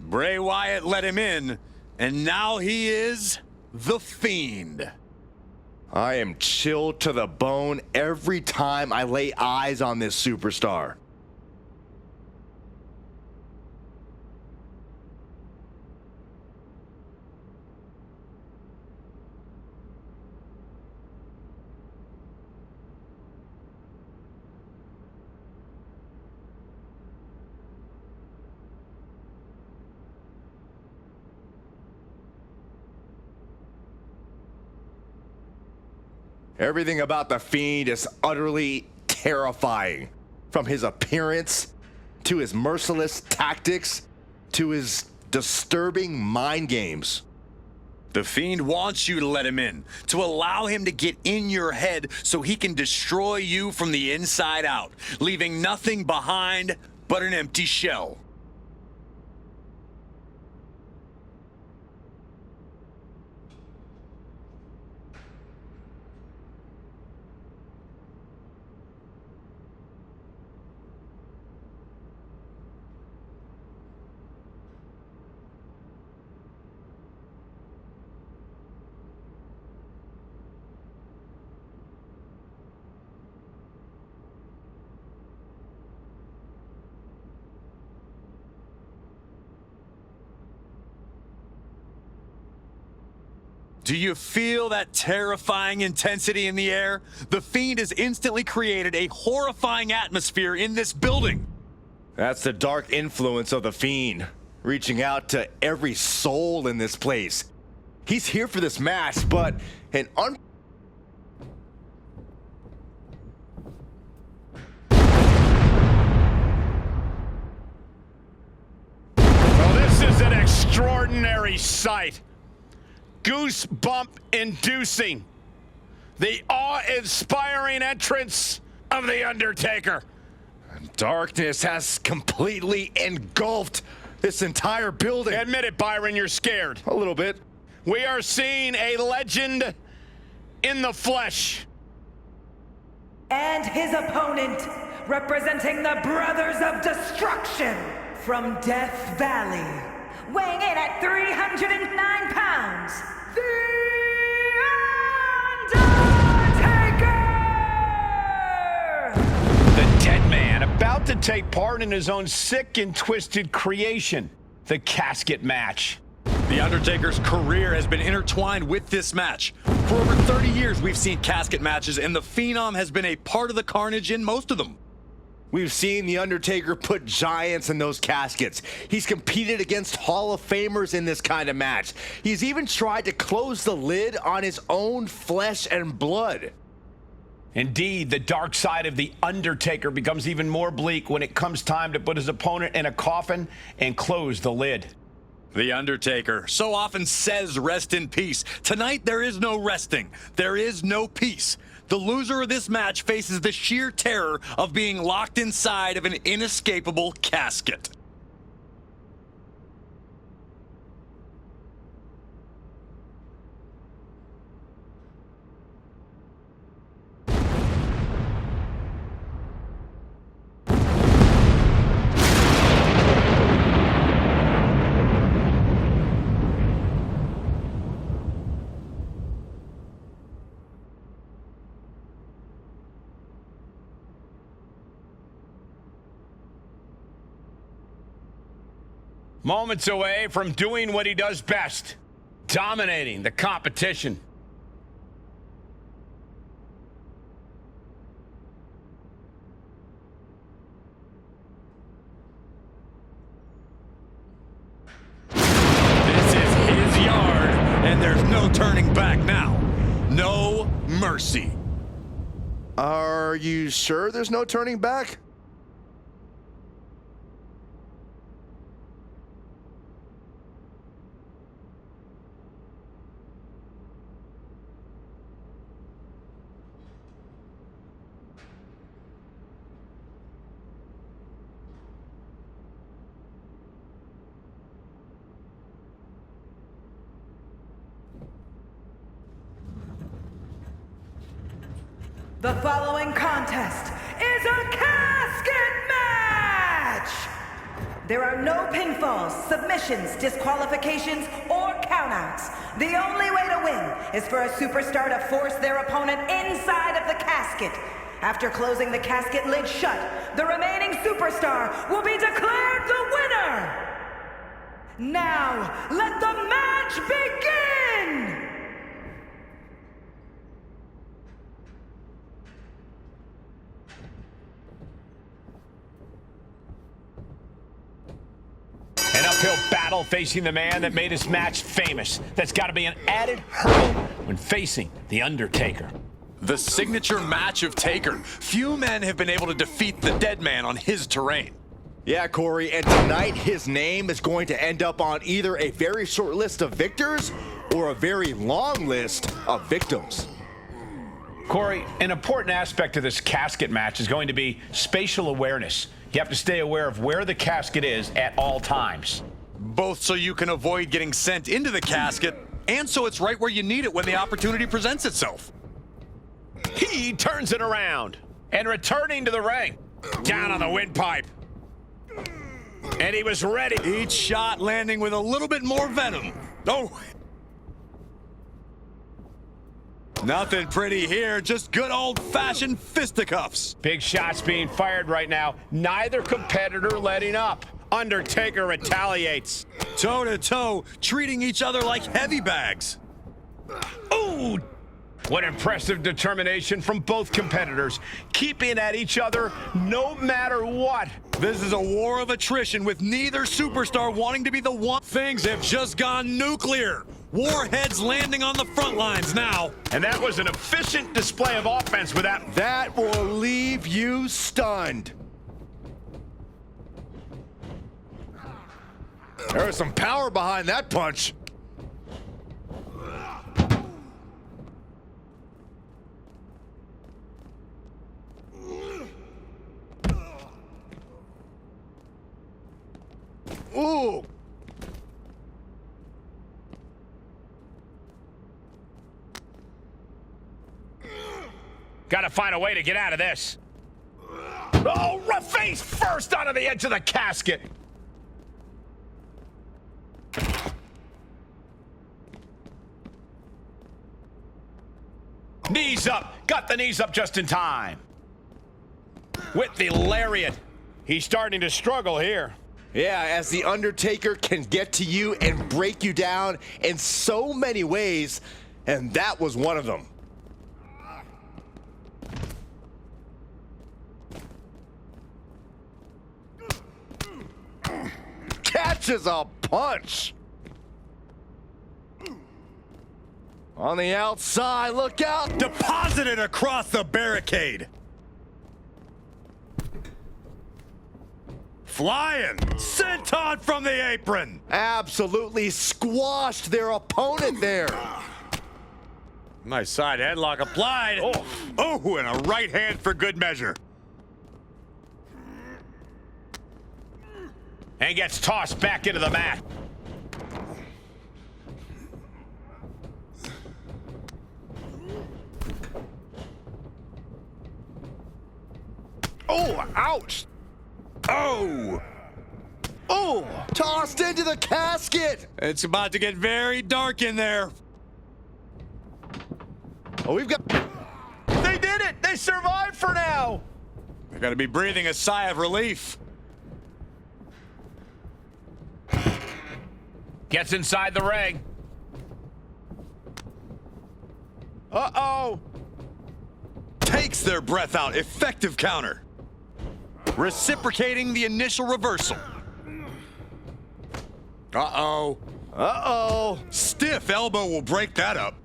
Bray Wyatt let him in, and now he is the Fiend. I am chilled to the bone every time I lay eyes on this superstar. Everything about the Fiend is utterly terrifying. From his appearance, to his merciless tactics, to his disturbing mind games. The Fiend wants you to let him in, to allow him to get in your head so he can destroy you from the inside out, leaving nothing behind but an empty shell. Do you feel that terrifying intensity in the air? The Fiend has instantly created a horrifying atmosphere in this building. That's the dark influence of the Fiend, reaching out to every soul in this place. He's here for this match, but Well, this is an extraordinary sight. Goosebump inducing. The awe-inspiring entrance of The Undertaker. Darkness has completely engulfed this entire building. Admit it, Byron, you're scared. A little bit. We are seeing a legend in the flesh. And his opponent, representing the Brothers of Destruction from Death Valley, weighing in at 309 pounds, The Undertaker! The dead man about to take part in his own sick and twisted creation, the Casket match. The Undertaker's career has been intertwined with this match. For over 30 years, we've seen casket matches, and the Phenom has been a part of the carnage in most of them. We've seen The Undertaker put giants in those caskets. He's competed against Hall of Famers in this kind of match. He's even tried to close the lid on his own flesh and blood. Indeed, the dark side of The Undertaker becomes even more bleak when it comes time to put his opponent in a coffin and close the lid. The Undertaker so often says rest in peace. Tonight, there is no resting. There is no peace. The loser of this match faces the sheer terror of being locked inside of an inescapable casket. Moments away from doing what he does best, dominating the competition. This is his yard, and there's no turning back now. No mercy. Are you sure there's no turning back? The following contest is a casket match! There are no pinfalls, submissions, disqualifications, or countouts. The only way to win is for a superstar to force their opponent inside of the casket. After closing the casket lid shut, the remaining superstar will be declared the winner! Now, let the match begin! An uphill battle facing the man that made his match famous. That's got to be an added hurdle when facing The Undertaker. The signature match of Taker. Few men have been able to defeat the dead man on his terrain. Yeah, Corey, and tonight his name is going to end up on either a very short list of victors or a very long list of victims. Corey, an important aspect of this casket match is going to be spatial awareness. You have to stay aware of where the casket is at all times. Both so you can avoid getting sent into the casket, and so it's right where you need it when the opportunity presents itself. He turns it around and returning to the ring. Down on the windpipe. And he was ready. Each shot landing with a little bit more venom. Oh. Nothing pretty here, just good old-fashioned fisticuffs. Big shots being fired right now. Neither competitor letting up. Undertaker retaliates. Toe-to-toe, treating each other like heavy bags. Ooh! What impressive determination from both competitors, keeping at each other no matter what. This is a war of attrition with neither superstar wanting to be the one. Things have just gone nuclear. Warheads landing on the front lines now. And that was an efficient display of offense with that. That will leave you stunned. There was some power behind that punch. Ooh. Got to find a way to get out of this. Oh, face first onto the edge of the casket. Knees up. Got the knees up just in time. With the lariat. He's starting to struggle here. Yeah, as The Undertaker can get to you and break you down in so many ways, and that was one of them. Catches a punch. On the outside, look out. Deposited across the barricade. Flying, senton from the apron. Absolutely squashed their opponent there. Nice side headlock applied. Oh, and a right hand for good measure. And gets tossed back into the mat. Oh, ouch. Oh! Oh, tossed into the casket. It's about to get very dark in there. Oh, we've got... They did it! They survived for now! They're gonna be breathing a sigh of relief. Gets inside the ring. Uh-oh! Takes their breath out. Effective counter. Reciprocating the initial reversal. Uh-oh. Uh-oh. Stiff elbow will break that up.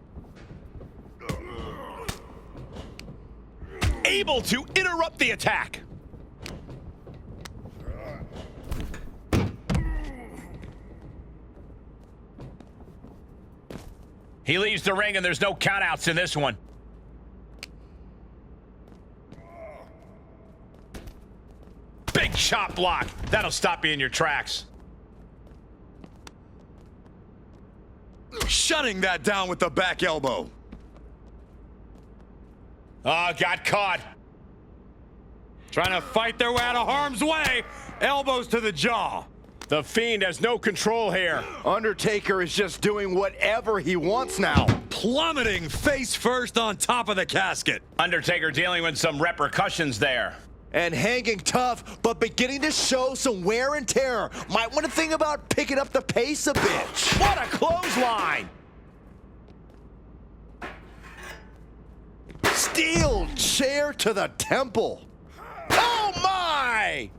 Able to interrupt the attack. He leaves the ring and there's no countouts in this one. Big chop block. That'll stop you in your tracks. Shutting that down with the back elbow. Oh, got caught. Trying to fight their way out of harm's way. Elbows to the jaw. The Fiend has no control here. Undertaker is just doing whatever he wants now. Plummeting face first on top of the casket. Undertaker dealing with some repercussions there. And hanging tough, but beginning to show some wear and tear. Might want to think about picking up the pace a bit. What a clothesline! Steel chair to the temple. Oh my!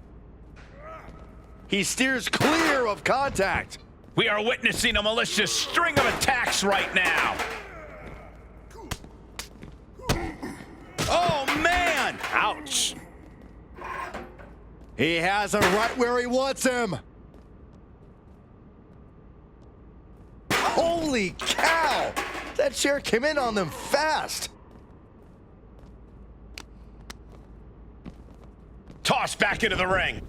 He steers clear of contact. We are witnessing a malicious string of attacks right now. Oh man! Ouch. He has him right where he wants him. Holy cow! That chair came in on them fast. Tossed back into the ring.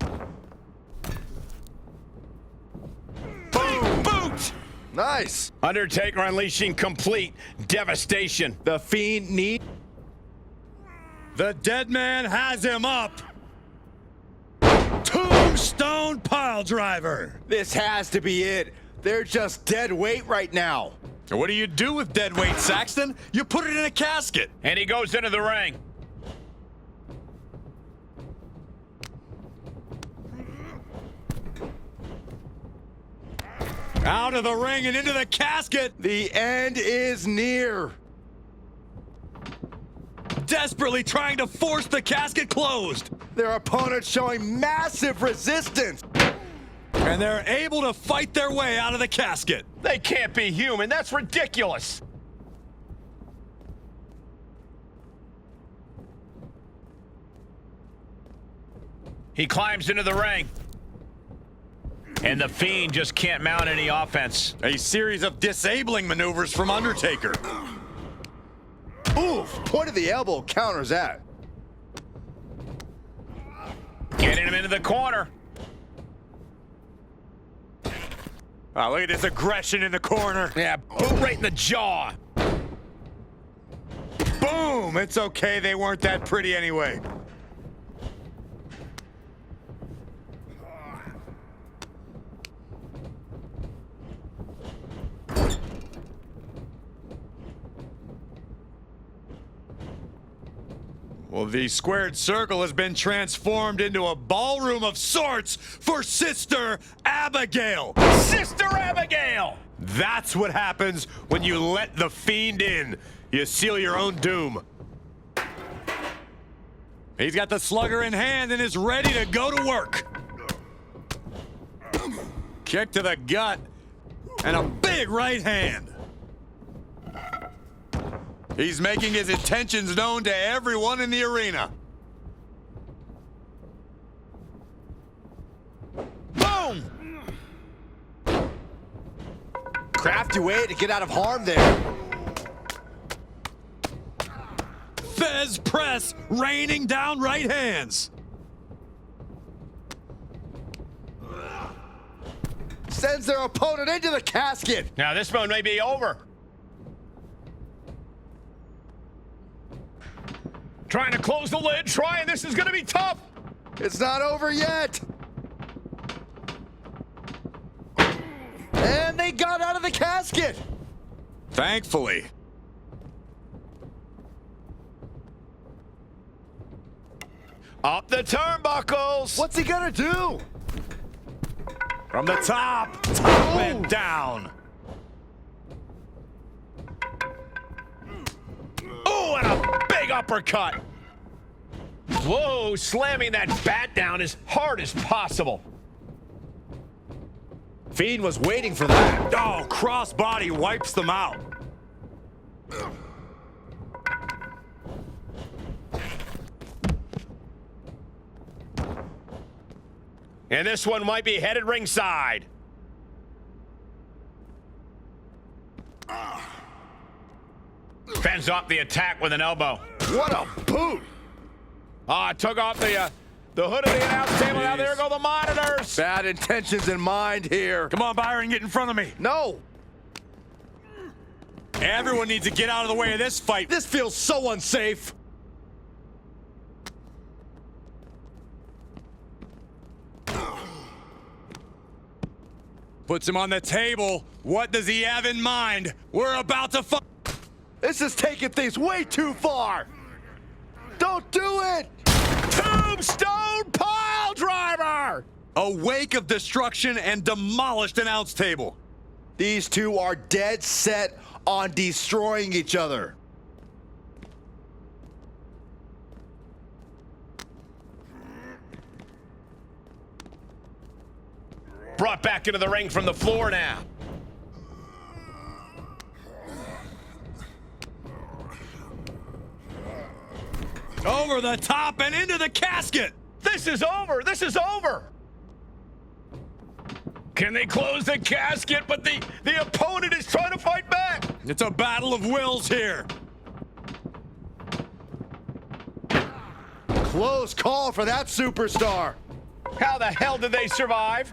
Boom! Boot! Nice. Undertaker unleashing complete devastation. The Fiend need. The dead man has him up. Tombstone pile driver. This has to be it. They're just dead weight right now. What do you do with dead weight, Saxton? You put it in a casket. And he goes into the ring. Out of the ring and into the casket. The end is near. Desperately trying to force the casket closed. Their opponent showing massive resistance. And they're able to fight their way out of the casket. They can't be human. That's ridiculous. He climbs into the ring. And the Fiend just can't mount any offense. A series of disabling maneuvers from Undertaker. Oof, point of the elbow counters that. Getting him into the corner. Wow, look at this aggression in the corner. Yeah, boot right in the jaw. Boom! It's okay, they weren't that pretty anyway. Well, the squared circle has been transformed into a ballroom of sorts for Sister Abigail. Sister Abigail! That's what happens when you let the Fiend in. You seal your own doom. He's got the slugger in hand and is ready to go to work. Kick to the gut and a big right hand. He's making his intentions known to everyone in the arena. Boom! Crafty way to get out of harm there. Fez press raining down right hands. Sends their opponent into the casket. Now this one may be over. Trying to close the lid, this is gonna be tough. It's not over yet. And they got out of the casket. Thankfully. Up the turnbuckles. What's he gonna do? From the top and down. Oh, and a big uppercut. Whoa, slamming that bat down as hard as possible. Fiend was waiting for that. Oh, crossbody wipes them out. And this one might be headed ringside. Fends off the attack with an elbow. What a boot. Took off the hood of the announce table. Now there go the monitors. Bad intentions in mind here. Come on, Byron, get in front of me. No. Everyone needs to get out of the way of this fight. This feels so unsafe. Puts him on the table. What does he have in mind? We're about to This is taking things way too far. Don't do it! Tombstone pile driver! A wake of destruction and demolished announce table. These two are dead set on destroying each other. Brought back into the ring from the floor now. Over the top and into the casket. This is over. This is over. Can they close the casket? But the opponent is trying to fight back. It's a battle of wills here. Close call for that superstar. How the hell did they survive?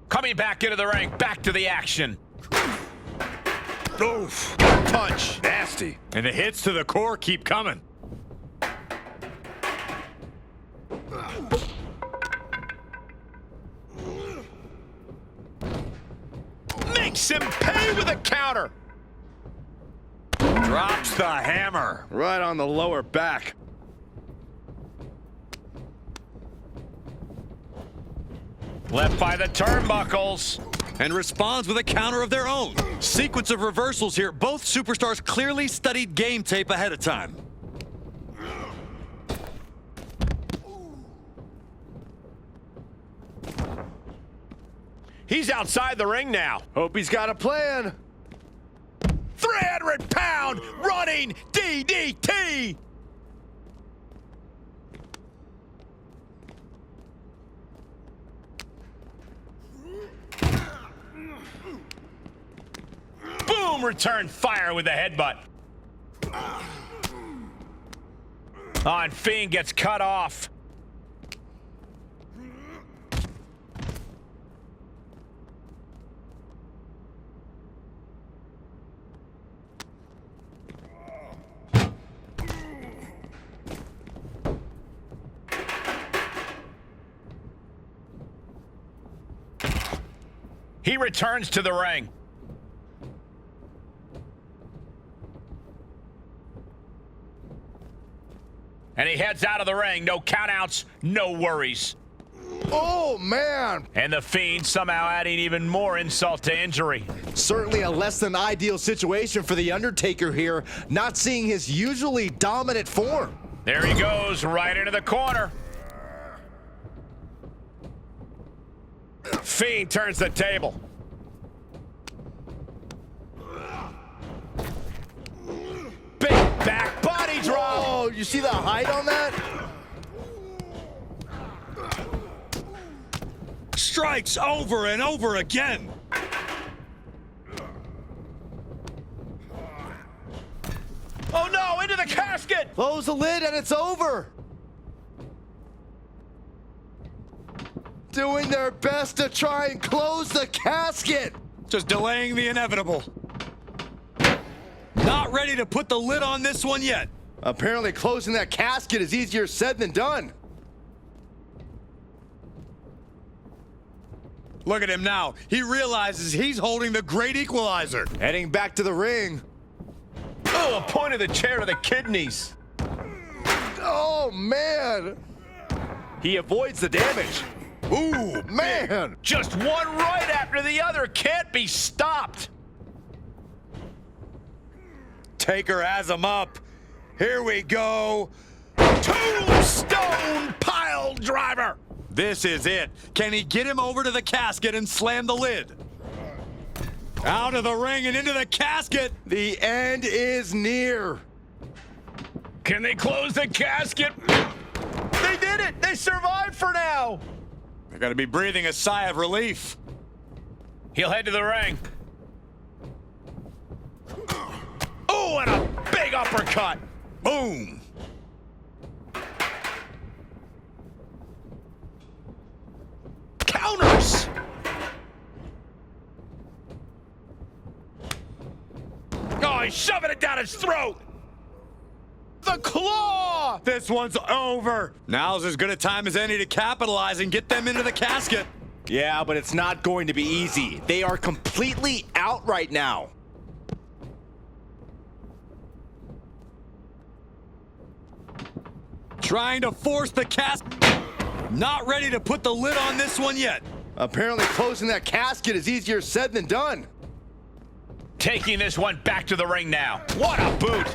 Coming back into the ring, back to the action. Oof. Punch. Nasty. And the hits to the core keep coming. Makes him pay with a counter. Drops the hammer. Right on the lower back. Left by the turnbuckles. And responds with a counter of their own. Sequence of reversals here. Both superstars clearly studied game tape ahead of time. He's outside the ring now. Hope he's got a plan. 300-pound running DDT. Boom, return fire with the headbutt. Oh, and Fiend gets cut off. He returns to the ring. And he heads out of the ring. No countouts, no worries. Oh, man. And the Fiend somehow adding even more insult to injury. Certainly a less than ideal situation for the Undertaker here, not seeing his usually dominant form. There he goes, right into the corner. Fiend turns the table. Big back body drop. Oh, you see the height on that? Strikes over and over again. Oh no, into the casket. Close the lid and it's over. Doing their best to try and close the casket. Just delaying the inevitable. Not ready to put the lid on this one yet. Apparently closing that casket is easier said than done. Look at him now. He realizes he's holding the great equalizer. Heading back to the ring. Oh, a point of the chair to the kidneys. Oh, man. He avoids the damage. Ooh, Man. Just one right after the other can't be stopped. Taker has him up. Here we go. Tombstone pile driver. This is it. Can he get him over to the casket and slam the lid? Out of the ring and into the casket. The end is near. Can they close the casket? They did it. They survived for now. They're going to be breathing a sigh of relief. He'll head to the ring. Oh, and a big uppercut. Boom. Counters. Oh, he's shoving it down his throat. The claw. chainsaw. This one's over. Now's as good a time as any to capitalize and get them into the casket. Yeah, but it's not going to be easy. They are completely out right now. Trying to force the casket. Not ready to put the lid on this one yet. Apparently closing that casket is easier said than done. Taking this one back to the ring now. What a boot.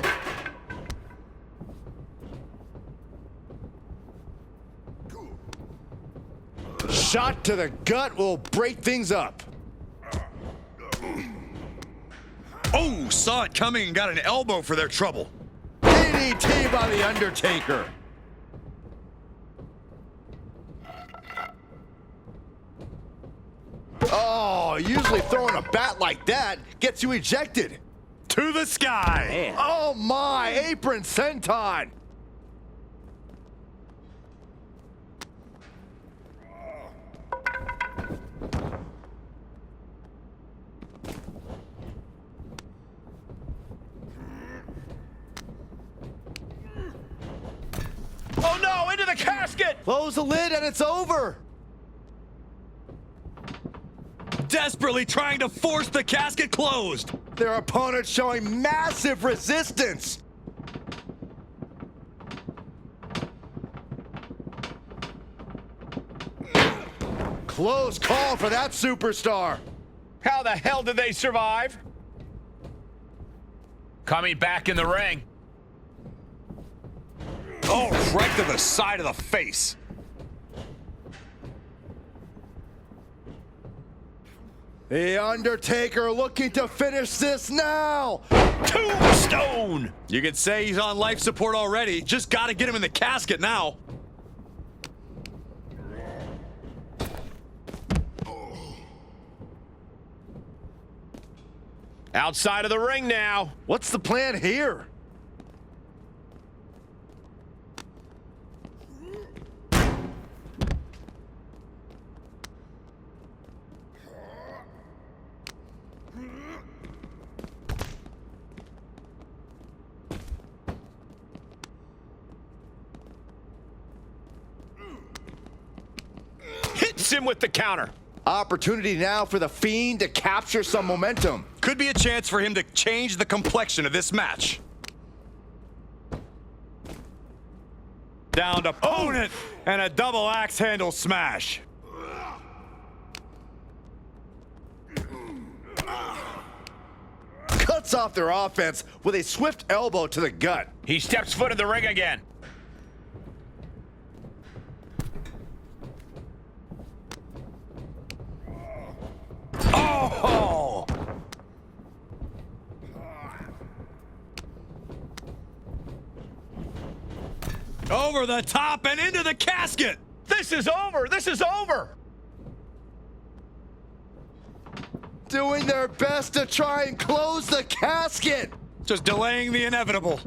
Shot to the gut will break things up. Oh, saw it coming and got an elbow for their trouble. DDT by the Undertaker. Oh, usually throwing a bat like that gets you ejected. To the sky. Man. Oh my, apron senton. Oh no, into the casket. Close the lid and it's over. Desperately trying to force the casket closed. Their opponent showing massive resistance. Close call for that superstar. How the hell did they survive? Coming back in the ring. Oh, right to the side of the face. The Undertaker looking to finish this now. Tombstone. You could say he's on life support already. Just got to get him in the casket now. Outside of the ring now. What's the plan here? Hits him with the counter. Opportunity now for the Fiend to capture some momentum. Could be a chance for him to change the complexion of this match. Down to opponent and a double axe handle smash. Cuts off their offense with a swift elbow to the gut. He steps foot in the ring again. Oh! Over the top and into the casket. This is over. This is over. Doing their best to try and close the casket. Just delaying the inevitable.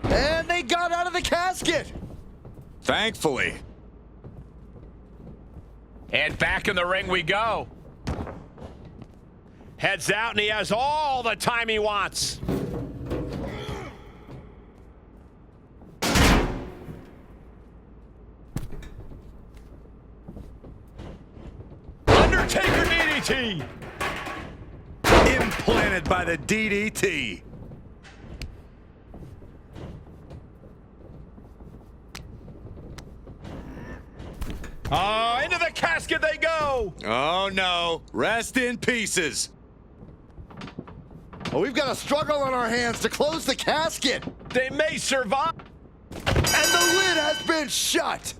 And they got out of the casket. Thankfully. And back in the ring we go. Heads out and he has all the time he wants. Undertaker DDT. Implanted by the DDT. Oh, into the casket they go. Oh no, rest in pieces. Well, we've got a struggle on our hands to close the casket. They may survive. And the lid has been shut.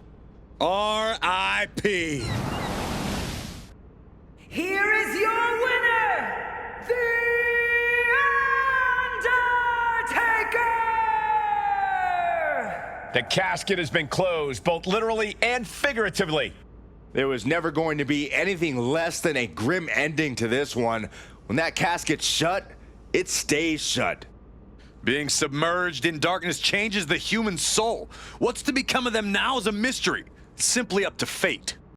R.I.P. Here is your winner, The Undertaker! The casket has been closed, both literally and figuratively. There was never going to be anything less than a grim ending to this one. When that casket's shut, it stays shut. Being submerged in darkness changes the human soul. What's to become of them now is a mystery. It's simply up to fate.